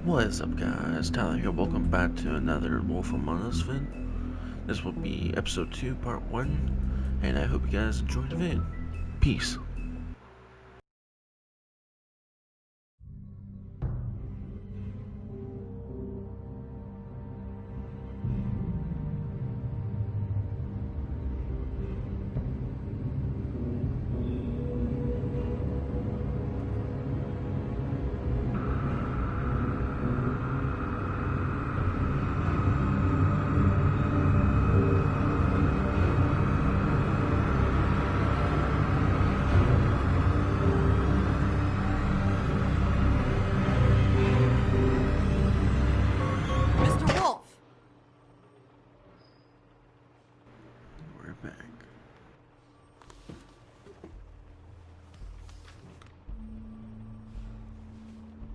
What is up, guys? Tyler here. Welcome back to another Wolf Among Us vid. This will be episode 2, part 1, and I hope you guys enjoy the vid. Peace.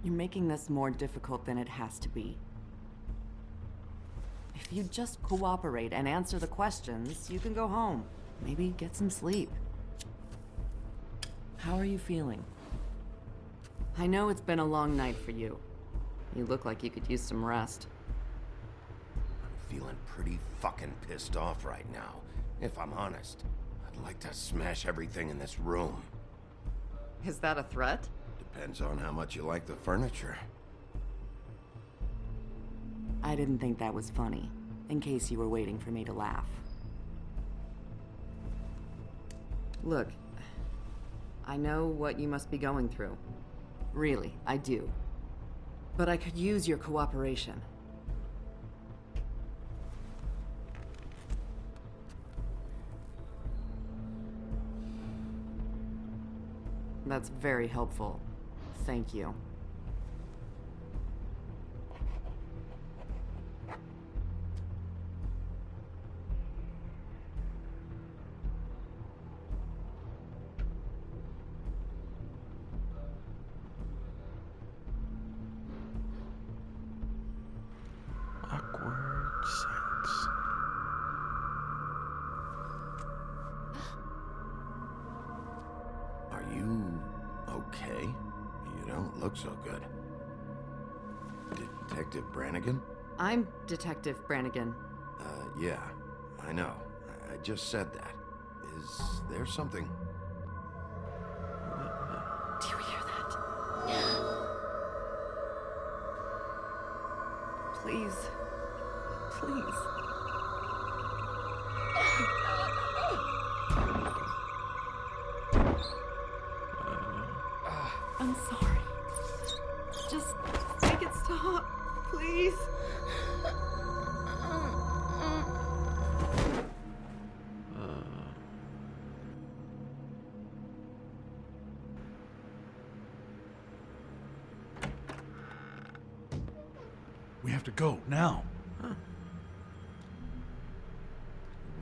You're making this more difficult than it has to be. If you just cooperate and answer the questions, you can go home. Maybe get some sleep. How are you feeling? I know it's been a long night for you. You look like you could use some rest. I'm feeling pretty fucking pissed off right now, if I'm honest. I'd like to smash everything in this room. Is that a threat? Depends on how much you like the furniture. I didn't think that was funny, in case you were waiting for me to laugh. Look, I know what you must be going through. Really, I do. But I could use your cooperation. That's very helpful. Thank you. Awkward silence. Are you okay? You don't look so good. Detective Brannigan? I'm Detective Brannigan. Yeah, I know. I just said that. Is there something? Do you hear that? Please. Please. I'm sorry. Just make it stop, please. We have to go, now.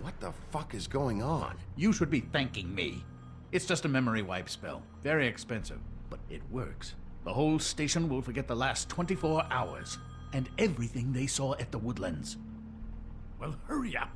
What the fuck is going on? You should be thanking me. It's just a memory wipe spell. Very expensive, but it works. The whole station will forget the last 24 hours, and everything they saw at the Woodlands. Well, hurry up.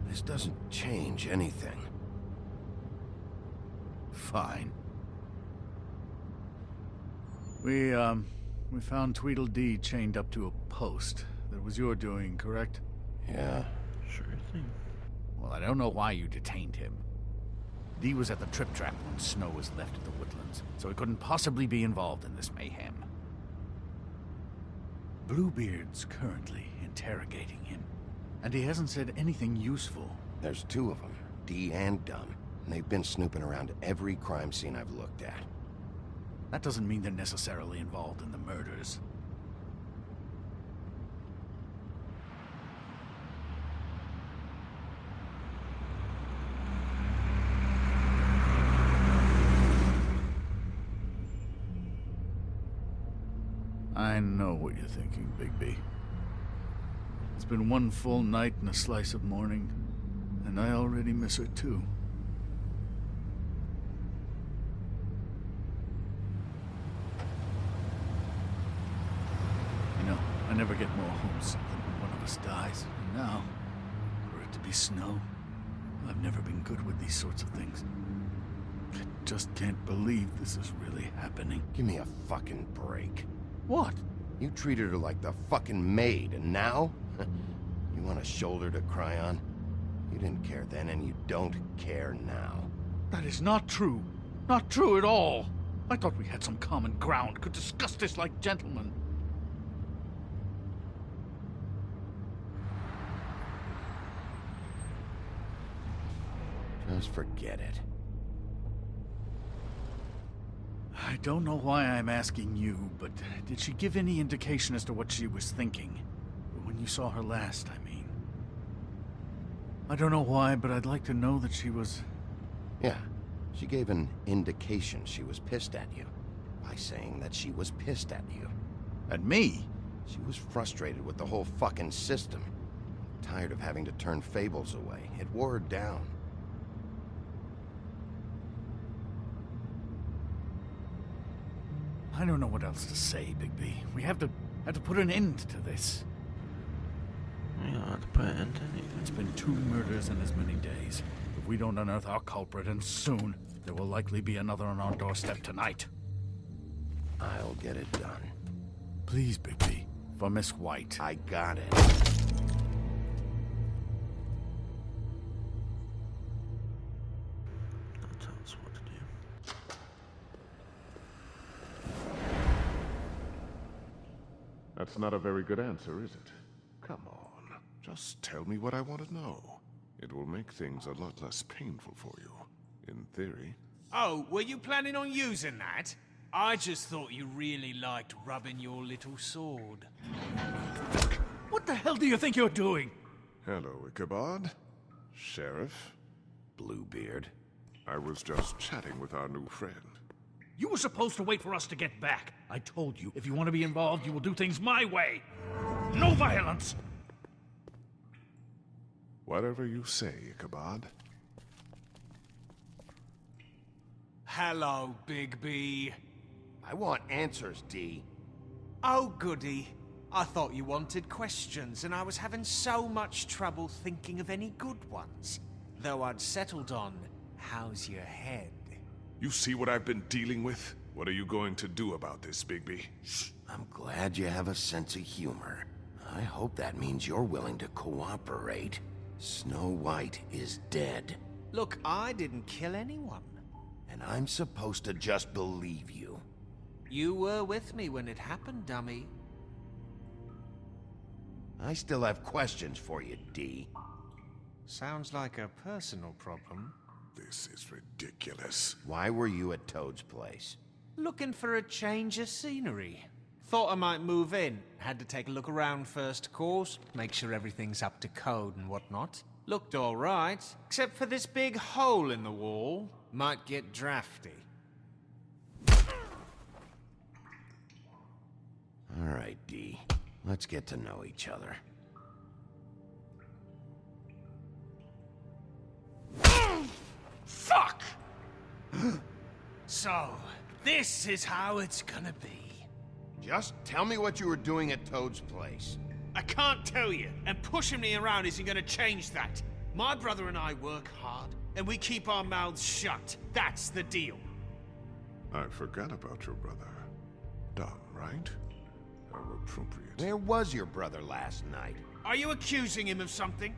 This doesn't change anything. Fine. We found Tweedledee chained up to a post. That was your doing, correct? Yeah. Sure thing. Well, I don't know why you detained him. Dee was at the Trip Trap when Snow was left at the Woodlands, so he couldn't possibly be involved in this mayhem. Bluebeard's currently interrogating him, and he hasn't said anything useful. There's two of them, Dee and Dunn. And they've been snooping around every crime scene I've looked at. That doesn't mean they're necessarily involved in the murders. I know what you're thinking, Bigby. It's been one full night and a slice of morning, and I already miss her too. You know, I never get more homesick than when one of us dies. And now, for it to be snow, I've never been good with these sorts of things. I just can't believe this is really happening. Give me a fucking break. What? You treated her like the fucking maid, and now? You want a shoulder to cry on? You didn't care then, and you don't care now. That is not true. Not true at all. I thought we had some common ground, could discuss this like gentlemen. Just forget it. I don't know why I'm asking you, but did she give any indication as to what she was thinking? When you saw her last, I mean. I don't know why, but I'd like to know that she was... Yeah, she gave an indication she was pissed at you. By saying that she was pissed at you. At me? She was frustrated with the whole fucking system. Tired of having to turn Fables away. It wore her down. I don't know what else to say, Bigby. We have to put an end to this. We don't have to put an end to anything. It's been 2 murders in as many days. If we don't unearth our culprit, and soon, there will likely be another on our doorstep tonight. I'll get it done. Please, Bigby. For Miss White. I got it. Don't tell us what to do. That's not a very good answer, is it? Come on, just tell me what I want to know. It will make things a lot less painful for you, in theory. Oh, were you planning on using that? I just thought you really liked rubbing your little sword. What the hell do you think you're doing? Hello, Ichabod. Sheriff. Bluebeard. I was just chatting with our new friend. You were supposed to wait for us to get back. I told you, if you want to be involved, you will do things my way. No violence! Whatever you say, Ichabod. Hello, Big B. I want answers, D. Oh, goody. I thought you wanted questions, and I was having so much trouble thinking of any good ones. Though I'd settled on, how's your head? You see what I've been dealing with? What are you going to do about this, Bigby? I'm glad you have a sense of humor. I hope that means you're willing to cooperate. Snow White is dead. Look, I didn't kill anyone. And I'm supposed to just believe you. You were with me when it happened, dummy. I still have questions for you, D. Sounds like a personal problem. This is ridiculous. Why were you at Toad's place? Looking for a change of scenery. Thought I might move in. Had to take a look around first, of course. Make sure everything's up to code and whatnot. Looked alright, except for this big hole in the wall. Might get drafty. Alright, D. Let's get to know each other. Fuck! So, this is how it's gonna be. Just tell me what you were doing at Toad's place. I can't tell you, and pushing me around isn't gonna change that. My brother and I work hard, and we keep our mouths shut. That's the deal. I forgot about your brother. Dumb, right? How appropriate. Where was your brother last night? Are you accusing him of something?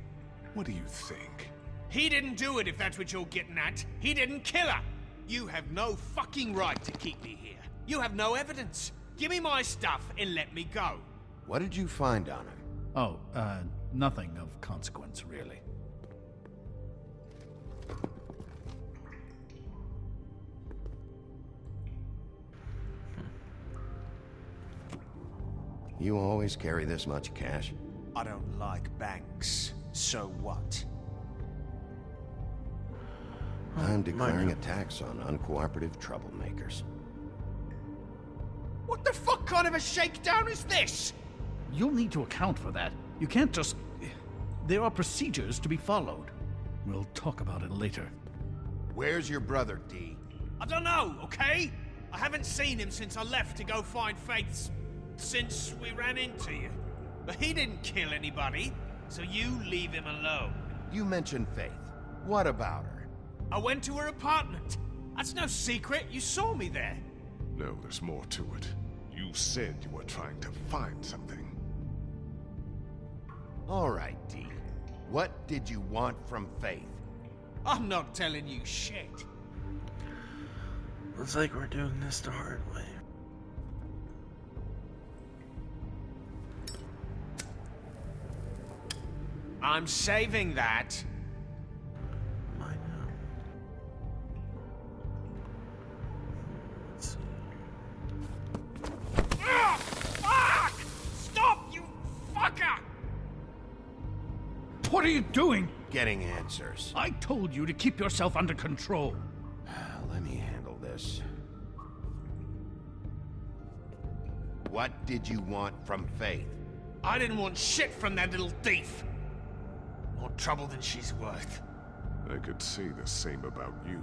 What do you think? He didn't do it, if that's what you're getting at. He didn't kill her. You have no fucking right to keep me here. You have no evidence. Give me my stuff and let me go. What did you find on him? Oh, nothing of consequence, really. You always carry this much cash? I don't like banks. So what? I'm declaring a tax on uncooperative troublemakers. What the fuck kind of a shakedown is this? You'll need to account for that. You can't just... There are procedures to be followed. We'll talk about it later. Where's your brother, D? I don't know, okay? I haven't seen him since I left to go find Faith's... since we ran into you. But he didn't kill anybody, so you leave him alone. You mentioned Faith. What about her? I went to her apartment. That's no secret, you saw me there. No, there's more to it. You said you were trying to find something. All right, D. What did you want from Faith? I'm not telling you shit. Looks like we're doing this the hard way. I'm saving that. I know. Let's see. Ah! Fuck! Stop, you fucker! What are you doing? Getting answers. I told you to keep yourself under control. Let me handle this. What did you want from Faith? I didn't want shit from that little thief. More trouble than she's worth. I could say the same about you.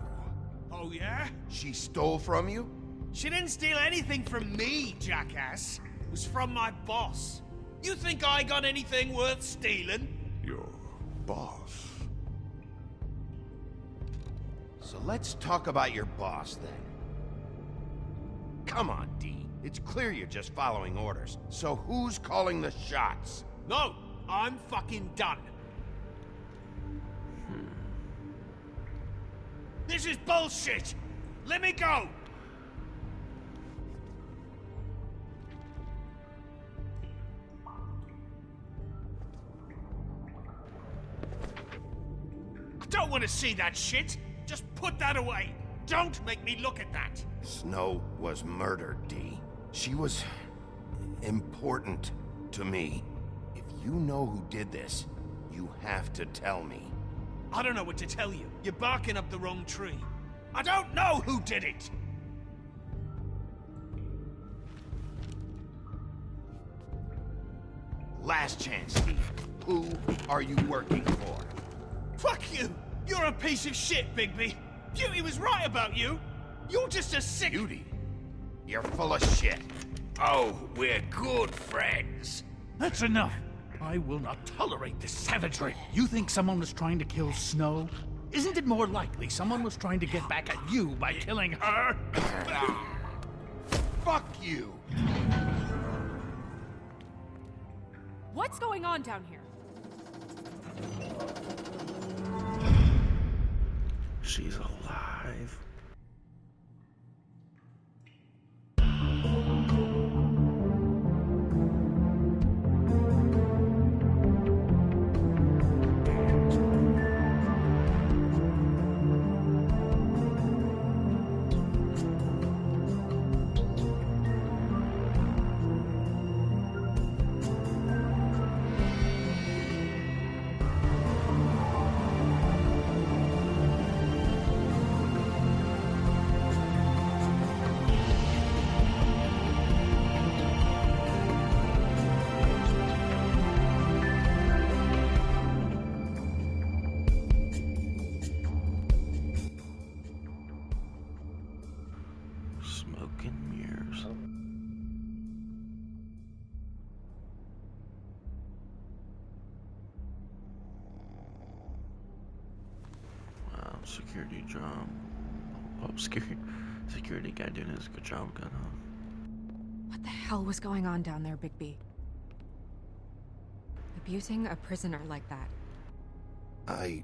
Oh yeah? She stole from you? She didn't steal anything from me, jackass. It was from my boss. You think I got anything worth stealing? Your boss. So let's talk about your boss then. Come on, D. It's clear you're just following orders. So who's calling the shots? No, I'm fucking done. This is bullshit! Let me go! I don't want to see that shit! Just put that away! Don't make me look at that! Snow was murdered, D. She was... important to me. If you know who did this, you have to tell me. I don't know what to tell you. You're barking up the wrong tree. I don't know who did it! Last chance, Steve. Who are you working for? Fuck you! You're a piece of shit, Bigby! Beauty was right about you! You're just a sick... Beauty? You're full of shit. Oh, we're good friends. That's enough. I will not tolerate this savagery. You think someone was trying to kill Snow? Isn't it more likely someone was trying to get back at you by killing her? Fuck you! What's going on down here? She's alive. Smoke and mirrors. Wow, security job. Oh, security guy doing his good job, gun, huh? What the hell was going on down there, Bigby? Abusing a prisoner like that. I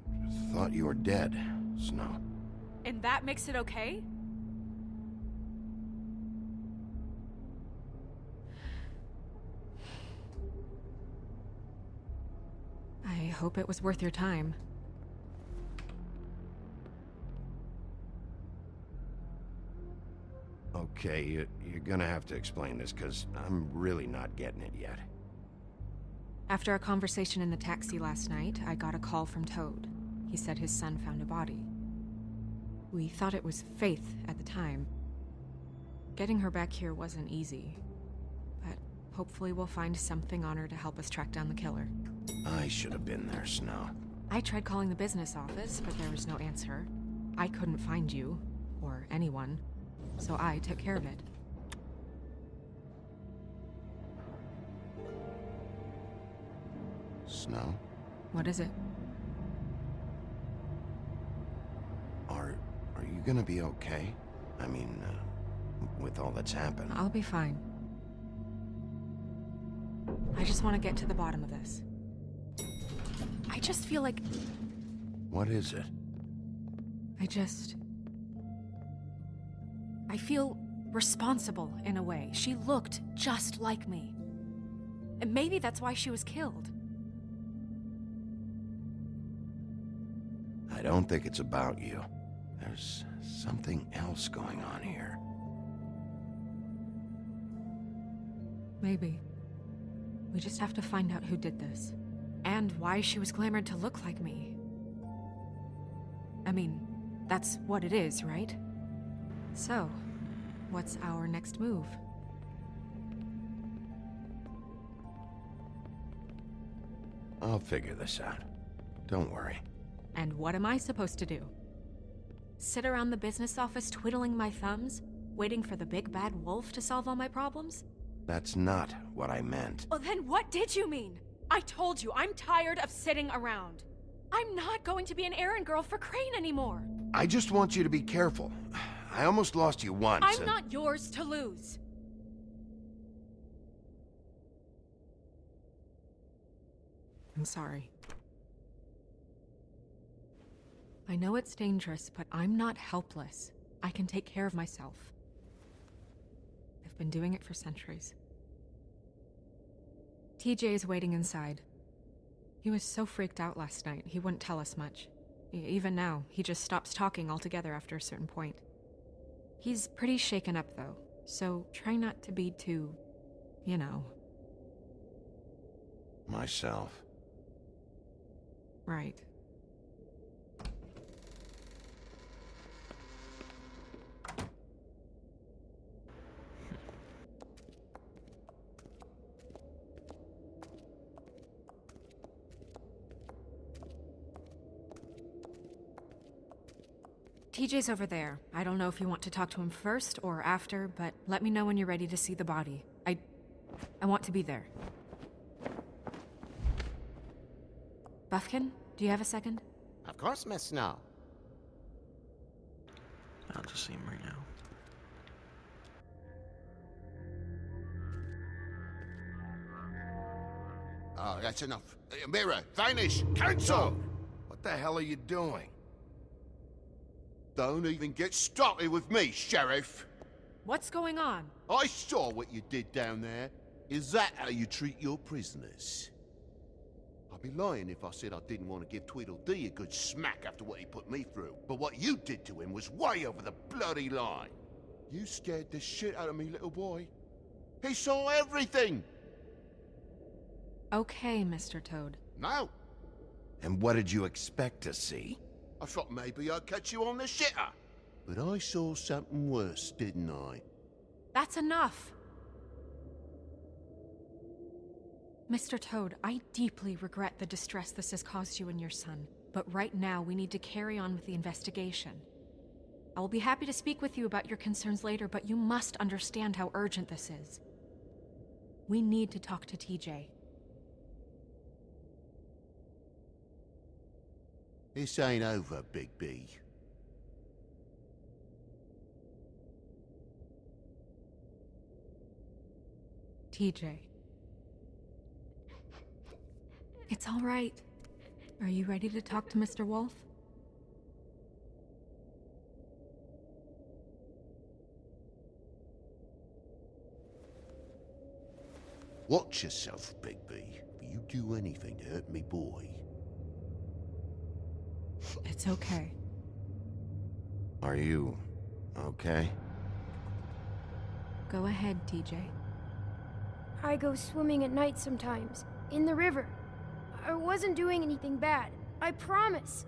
thought you were dead, Snow. And that makes it okay? I hope it was worth your time. Okay, you're gonna have to explain this, because I'm really not getting it yet. After a conversation in the taxi last night, I got a call from Toad. He said his son found a body. We thought it was Faith at the time. Getting her back here wasn't easy, but hopefully we'll find something on her to help us track down the killer. I should have been there, Snow. I tried calling the business office, but there was no answer. I couldn't find you, or anyone, so I took care of it. Snow? What is it? Are you gonna be okay? I mean, with all that's happened. I'll be fine. I just want to get to the bottom of this. I just feel like... What is it? I feel responsible in a way. She looked just like me. And maybe that's why she was killed. I don't think it's about you. There's something else going on here. Maybe. We just have to find out who did this. And why she was glamored to look like me. I mean, that's what it is, right? So, what's our next move? I'll figure this out. Don't worry. And what am I supposed to do? Sit around the business office twiddling my thumbs, waiting for the big bad wolf to solve all my problems? That's not what I meant. Well, then what did you mean? I told you, I'm tired of sitting around. I'm not going to be an errand girl for Crane anymore. I just want you to be careful. I almost lost you once. I'm not yours to lose. I'm sorry. I know it's dangerous, but I'm not helpless. I can take care of myself. I've been doing it for centuries. TJ is waiting inside. He was so freaked out last night, he wouldn't tell us much. Even now, he just stops talking altogether after a certain point. He's pretty shaken up, though, so try not to be too, you know. Myself. Right. TJ's over there. I don't know if you want to talk to him first or after, but let me know when you're ready to see the body. I want to be there. Buffkin, do you have a second? Of course, Miss Snow. I'll just see him right now. Oh, that's enough. Mira, vanish! Cancel! What the hell are you doing? Don't even get started with me, Sheriff. What's going on? I saw what you did down there. Is that how you treat your prisoners? I'd be lying if I said I didn't want to give Tweedledee a good smack after what he put me through. But what you did to him was way over the bloody line. You scared the shit out of me, little boy. He saw everything. Okay, Mr. Toad. No, And what did you expect to see? I thought maybe I'd catch you on the shitter. But I saw something worse, didn't I? That's enough! Mr. Toad, I deeply regret the distress this has caused you and your son. But right now, we need to carry on with the investigation. I will be happy to speak with you about your concerns later, but you must understand how urgent this is. We need to talk to TJ. This ain't over, Big B. TJ. It's all right. Are you ready to talk to Mr. Wolf? Watch yourself, Big B. If you do anything to hurt me boy. It's okay. Are you okay? Go ahead, TJ. I go swimming at night sometimes, in the river. I wasn't doing anything bad, I promise.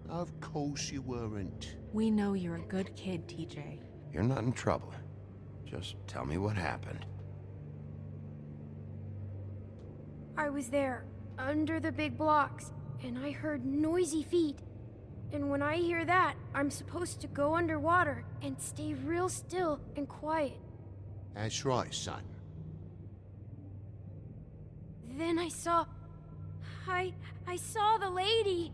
Of course you weren't. We know you're a good kid, TJ. You're not in trouble. Just tell me what happened. I was there, under the big blocks, and I heard noisy feet. And when I hear that, I'm supposed to go underwater and stay real still and quiet. That's right, son. Then I saw the lady.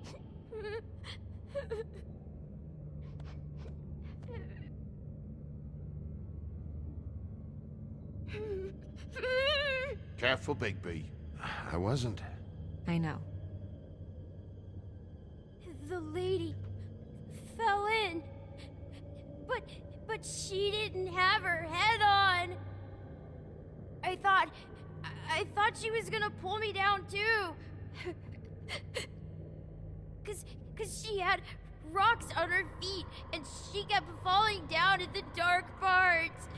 Careful, Bigby. I wasn't. I know. The lady fell in. But she didn't have her head on. I thought she was gonna pull me down too. Cause she had rocks on her feet and she kept falling down in the dark parts.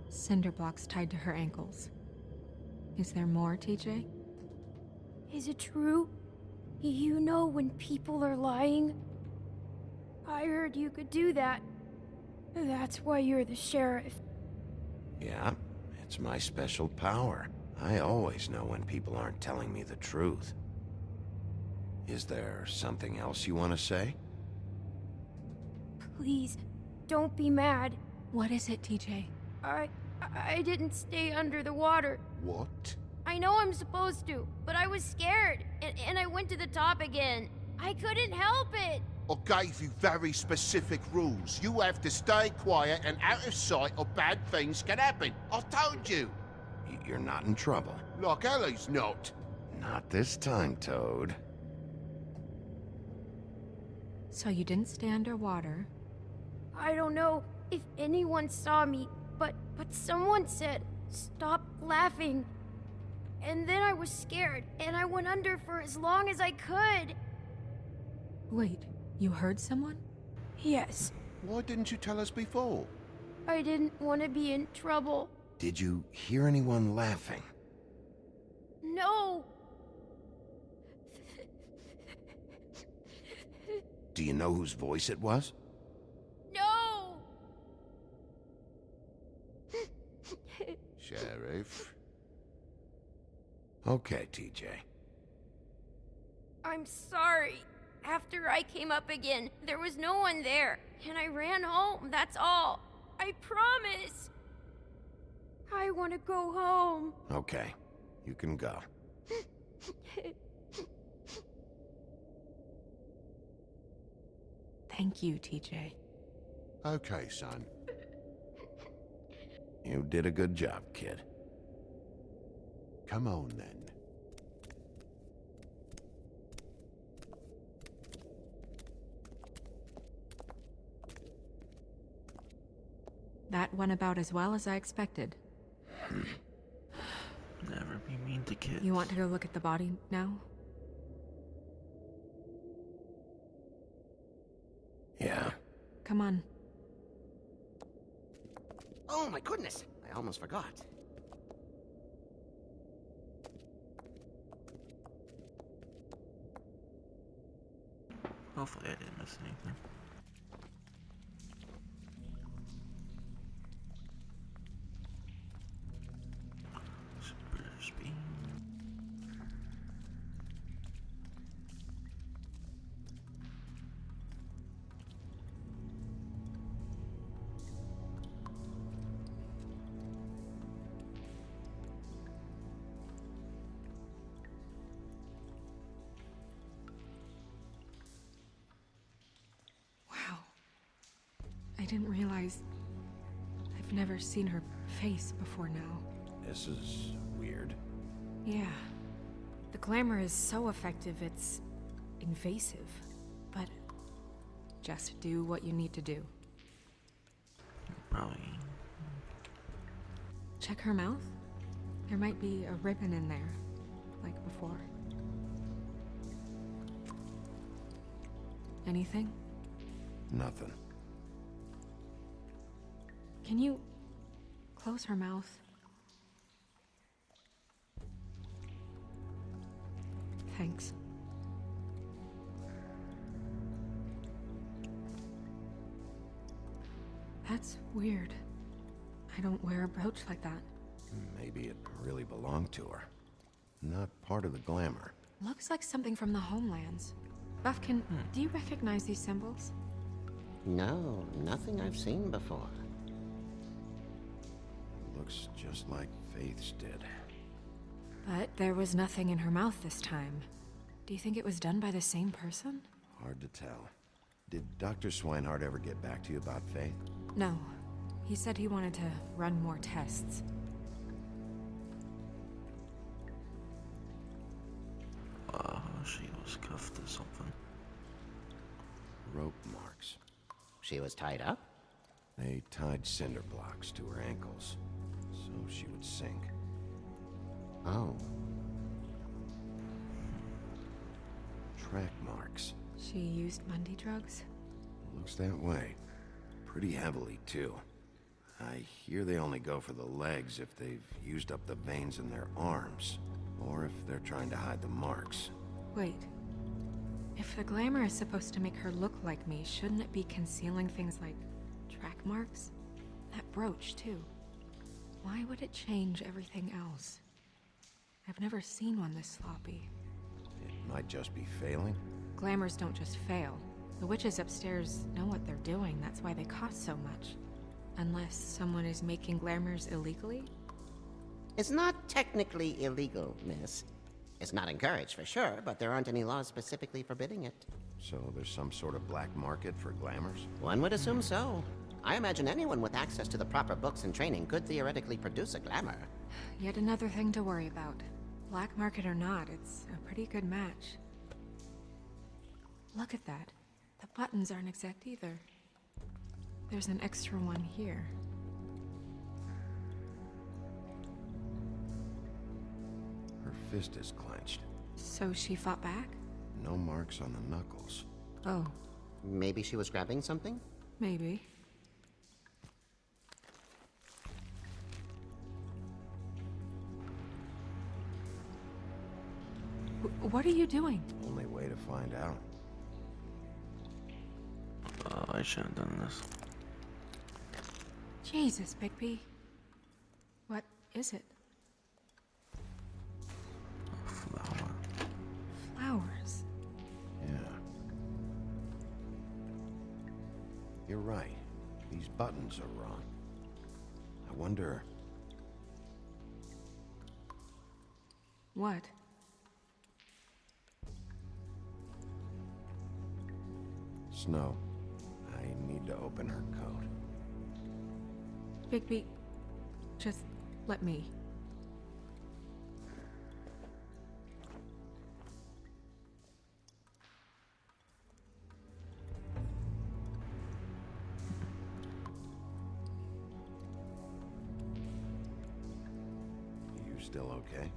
Cinder blocks tied to her ankles. Is there more, TJ? Is it true? You know when people are lying? I heard you could do that. That's why you're the sheriff. Yeah, it's my special power. I always know when people aren't telling me the truth. Is there something else you want to say? Please, don't be mad. What is it, TJ? I didn't stay under the water. What? I know I'm supposed to, but I was scared, and I went to the top again. I couldn't help it. I gave you very specific rules. You have to stay quiet and out of sight or bad things can happen. I told you. You're not in trouble. Like Ellie's not. Not this time, Toad. So you didn't stay underwater. I don't know if anyone saw me, but someone said, "Stop laughing." And then I was scared, and I went under for as long as I could. Wait, you heard someone? Yes, Why didn't you tell us before? I didn't want to be in trouble. Did you hear anyone laughing? No. Do you know whose voice it was? No. Sheriff? Okay, TJ. I'm sorry. After I came up again, there was no one there, and I ran home, that's all. I promise. I want to go home. Okay, you can go. Thank you, TJ. Okay, son. You did a good job, kid. Come on, then. That went about as well as I expected. Never be mean to kids. You want to go look at the body now? Yeah. Come on. Oh my goodness, I almost forgot. Hopefully I didn't miss anything. Super speed. Wow. I didn't realize... I've never seen her face before now. This is weird. Yeah. The glamour is so effective, it's invasive. But just do what you need to do. Probably. Check her mouth. There might be a ribbon in there, like before. Anything? Nothing. Can you close her mouth? Thanks. That's weird. I don't wear a brooch like that. Maybe it really belonged to her. Not part of the glamour. Looks like something from the homelands. Buffkin, do you recognize these symbols? No, nothing I've seen before. Looks just like Faith's did. But there was nothing in her mouth this time. Do you think it was done by the same person? Hard to tell. Did Dr. Swinehart ever get back to you about Faith? No. He said he wanted to run more tests. She was cuffed or something. Rope marks. She was tied up? They tied cinder blocks to her ankles, so she would sink. Oh. Track marks. She used Mundy drugs? Looks that way. Pretty heavily, too. I hear they only go for the legs if they've used up the veins in their arms, or if they're trying to hide the marks. Wait. If the glamour is supposed to make her look like me, shouldn't it be concealing things like track marks? That brooch, too. Why would it change everything else? I've never seen one this sloppy. It might just be failing. Glamours don't just fail. The witches upstairs know what they're doing, that's why they cost so much. Unless someone is making glamours illegally? It's not technically illegal, miss. It's not encouraged for sure, but there aren't any laws specifically forbidding it. So there's some sort of black market for glamours? One would assume so. I imagine anyone with access to the proper books and training could theoretically produce a glamour. Yet another thing to worry about. Black market or not, it's a pretty good match. Look at that. The buttons aren't exact either. There's an extra one here. Her fist is clenched. So she fought back? No marks on the knuckles. Oh, Maybe she was grabbing something? maybe. What are you doing? Only way to find out. I shouldn't have done this. Jesus, Bigby. What is it? A flower. Flowers. Yeah. You're right. These buttons are wrong. I wonder... What? Snow, I need to open her coat. Bigby, just let me. You still okay?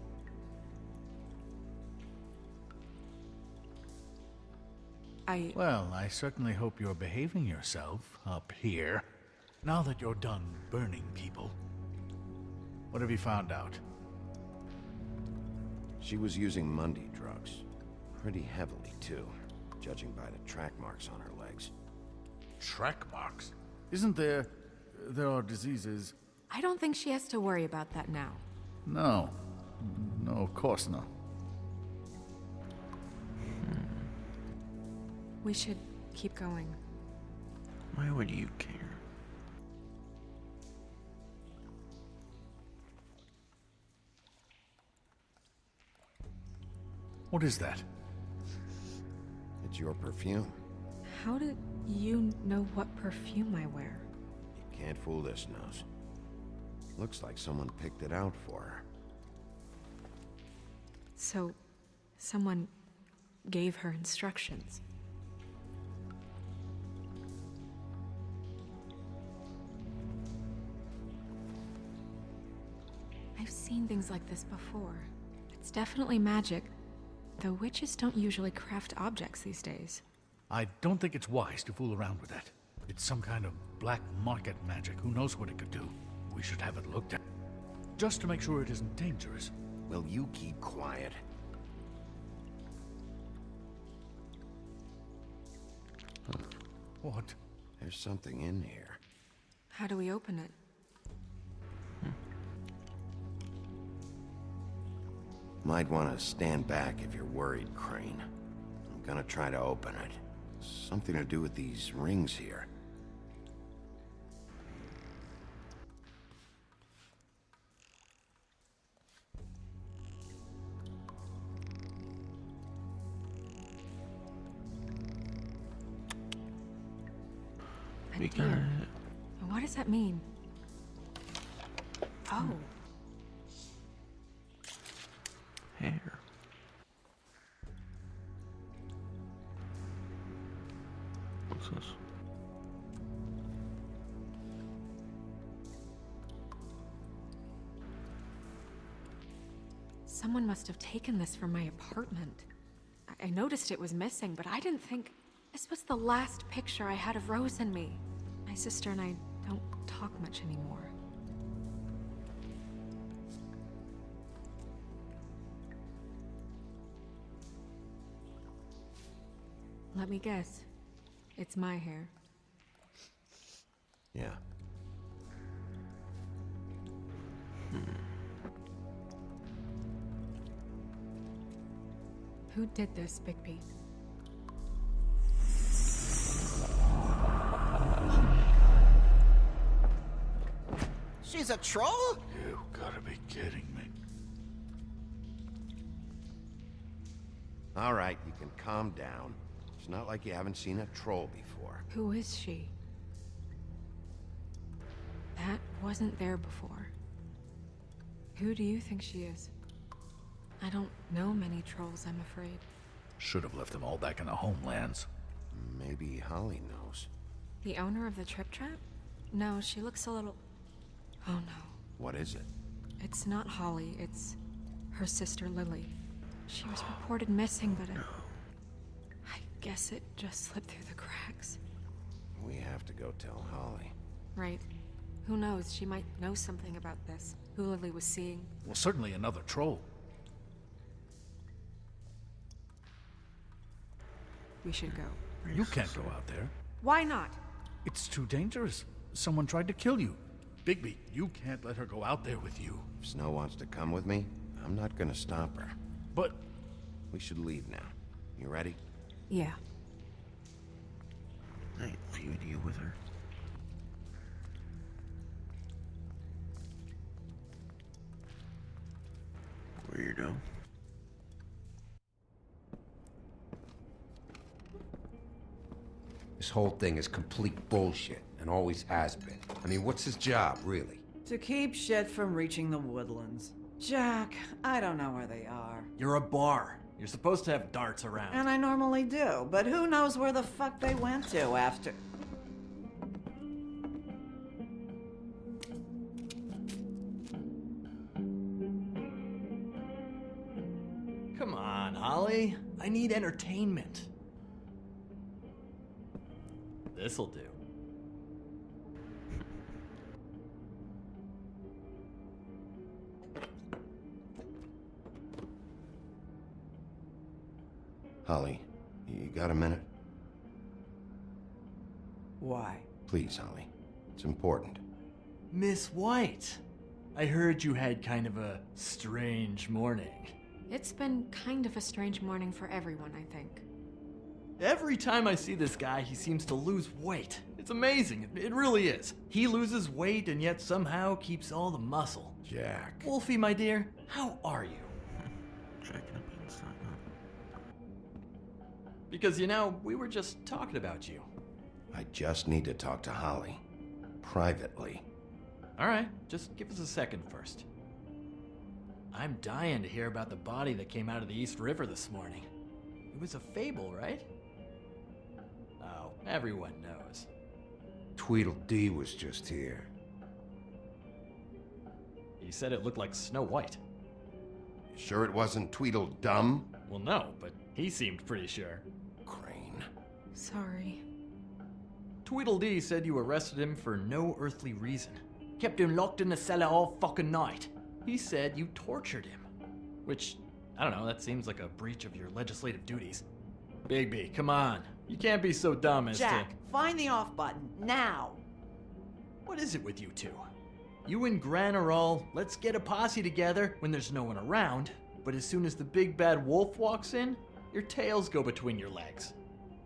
Well, I certainly hope you're behaving yourself up here, now that you're done burning people. What have you found out? She was using Mundy drugs. Pretty heavily, too, judging by the track marks on her legs. Track marks? Isn't there... there are diseases... I don't think she has to worry about that now. No. No, of course not. We should keep going. Why would you care? What is that? It's your perfume. How do you know what perfume I wear? You can't fool this nose. Looks like someone picked it out for her. So, someone gave her instructions. I've seen things like this before. It's definitely magic, though witches don't usually craft objects these days. I don't think it's wise to fool around with that. It's some kind of black market magic. Who knows what it could do? We should have it looked at. Just to make sure it isn't dangerous. Will you keep quiet? What? There's something in here. How do we open it? Might want to stand back if you're worried, Crane. I'm gonna try to open it. Something to do with these rings here. We got it. What does that mean? Oh. Hair. What's this? Someone must have taken this from my apartment. I noticed it was missing, but I didn't think... This was the last picture I had of Rose and me. My sister and I don't talk much anymore. Let me guess. It's my hair. Yeah. Who did this, Bigby? She's a troll? You gotta be kidding me. All right, you can calm down. It's not like you haven't seen a troll before. Who is she? That wasn't there before. Who do you think she is? I don't know many trolls, I'm afraid. Should have left them all back in the homelands. Maybe Holly knows. The owner of the trip trap? No, she looks a little... Oh no. What is it? It's not Holly, it's her sister Lily. She was reported missing, but I guess it just slipped through the cracks. We have to go tell Holly. Right. Who knows, she might know something about this. Who Lily was seeing. Well, certainly another troll. We should go. You can't go out there. Why not? It's too dangerous. Someone tried to kill you. Bigby, you can't let her go out there with you. If Snow wants to come with me, I'm not gonna stop her. But... We should leave now. You ready? Yeah. I viewed you with her. Weirdo. This whole thing is complete bullshit, and always has been. I mean, what's his job, really? To keep shit from reaching the woodlands. Jack, I don't know where they are. You're a bar. You're supposed to have darts around. And I normally do, but who knows where the fuck they went to after... Come on, Holly. I need entertainment. This'll do. Holly, you got a minute? Why? Please, Holly. It's important. Miss White, I heard you had kind of a strange morning. It's been kind of a strange morning for everyone, I think. Every time I see this guy, he seems to lose weight. It's amazing. It really is. He loses weight and yet somehow keeps all the muscle. Jack. Wolfie, my dear, how are you? Checking up inside. Because, you know, we were just talking about you. I just need to talk to Holly. Privately. All right, just give us a second first. I'm dying to hear about the body that came out of the East River this morning. It was a fable, right? Oh, everyone knows. Tweedledee was just here. He said it looked like Snow White. Sure it wasn't Tweedledum? Well, no, but he seemed pretty sure. Crane. Sorry. Tweedledee said you arrested him for no earthly reason. Kept him locked in the cellar all fucking night. He said you tortured him. Which, I don't know, that seems like a breach of your legislative duties. Bigby, come on. You can't be so dumb as Jack, find the off button, now! What is it with you two? You and Gran are all, let's get a posse together when there's no one around, but as soon as the big bad wolf walks in, your tails go between your legs.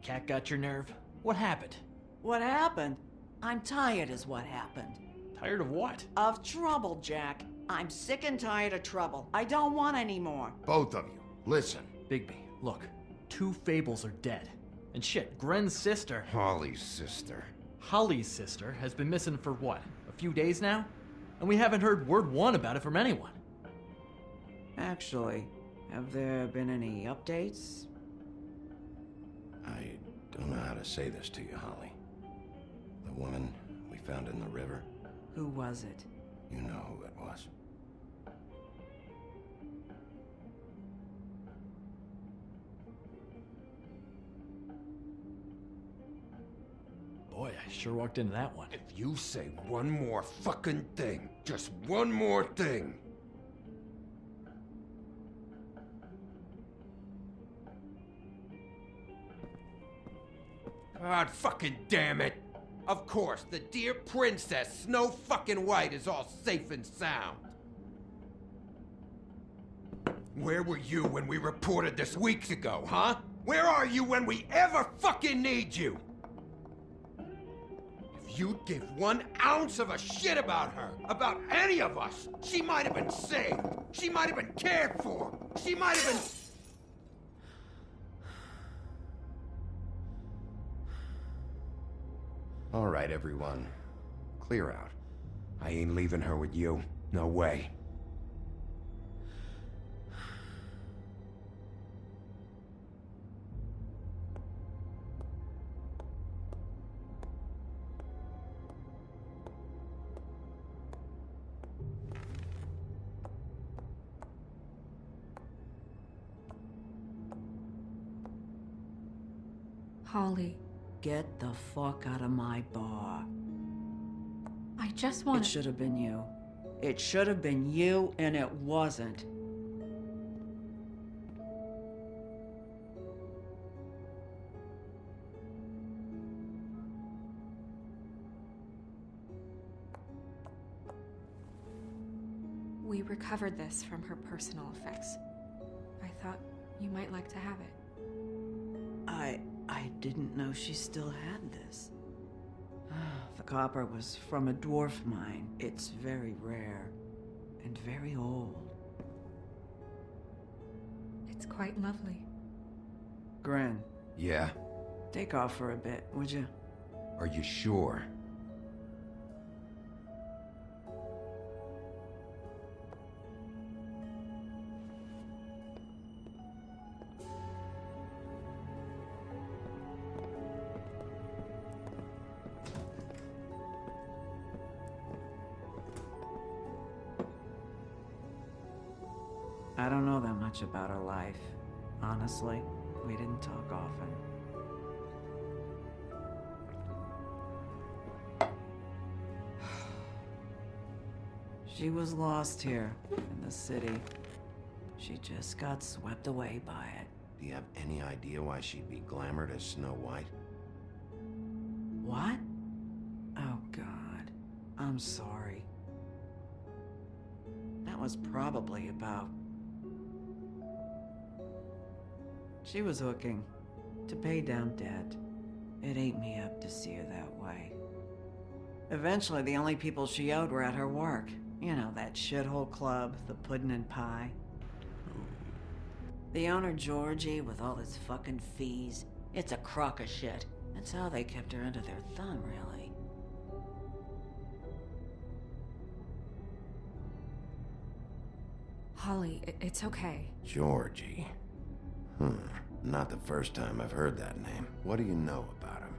Cat got your nerve? What happened? What happened? I'm tired is what happened. Tired of what? Of trouble, Jack. I'm sick and tired of trouble. I don't want any more. Both of you, listen. Bigby, look. 2 fables are dead. And shit, Gren's sister... Holly's sister. Holly's sister has been missing for what? A few days now? And we haven't heard word one about it from anyone. Actually, have there been any updates? I don't know how to say this to you, Holly. The woman we found in the river, Who was it? you know who it was. Boy, I sure walked into that one. If you say one more fucking thing, just one more thing. God fucking damn it! Of course, the dear princess, Snow fucking White, is all safe and sound. Where were you when we reported this weeks ago, huh? Where are you when we ever fucking need you? If you'd give 1 ounce of a shit about her, about any of us, she might have been saved. She might have been cared for. She might have been... All right, everyone. Clear out. I ain't leaving her with you. No way. Holly, Get the fuck out of my bar. I just It want should have been you. It should have been you, and it wasn't. We recovered this from her personal effects. I thought you might like to have it. I didn't know she still had this. The copper was from a dwarf mine. It's very rare and very old. It's quite lovely. Gren, Yeah? take off for a bit, would you? Are you sure? I don't know that much about her life. Honestly, we didn't talk often. She was lost here in the city. She just got swept away by it. Do you have any idea why she'd be glamored as Snow White? What? Oh, God. I'm sorry. That was probably about... She was hooking to pay down debt. It ate me up to see her that way. Eventually, the only people she owed were at her work. You know, that shithole club, the Puddin' and Pie. The owner, Georgie, with all his fucking fees. It's a crock of shit. That's how they kept her under their thumb, really. Holly, it's okay. Georgie. Not the first time I've heard that name. What do you know about him?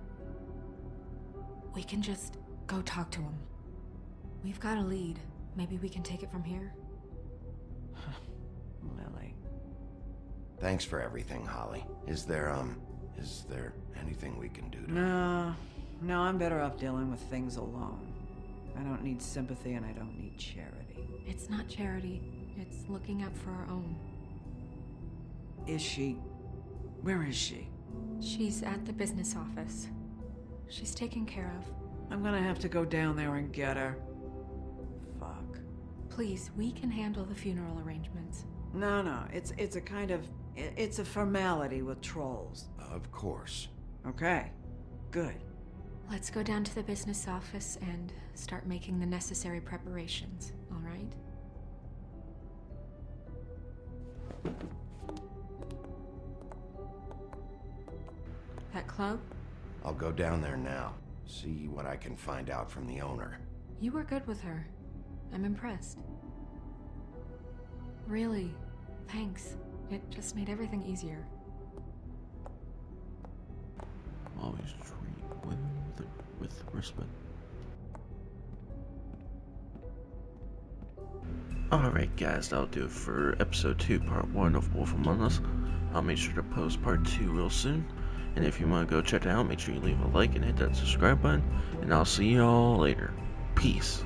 We can just go talk to him. We've got a lead. Maybe we can take it from here? Lily. Thanks for everything, Holly. Is there anything we can do to... No, No, I'm better off dealing with things alone. I don't need sympathy and I don't need charity. It's not charity. It's looking out for our own. Is she... Where is she? She's at the business office. She's taken care of. I'm gonna have to go down there and get her. Fuck. Please, we can handle the funeral arrangements. No, it's a kind of... It's a formality with trolls. Of course. Okay, good. Let's go down to the business office and start making the necessary preparations, all right? That club? I'll go down there now. See what I can find out from the owner. You were good with her. I'm impressed. Really, thanks. It just made everything easier. Always treat women with respect. Alright guys, that'll do it for episode 2, part 1 of Wolf Among Us. I'll make sure to post part 2 real soon. And if you want to go check it out, make sure you leave a like and hit that subscribe button. And I'll see y'all later. Peace.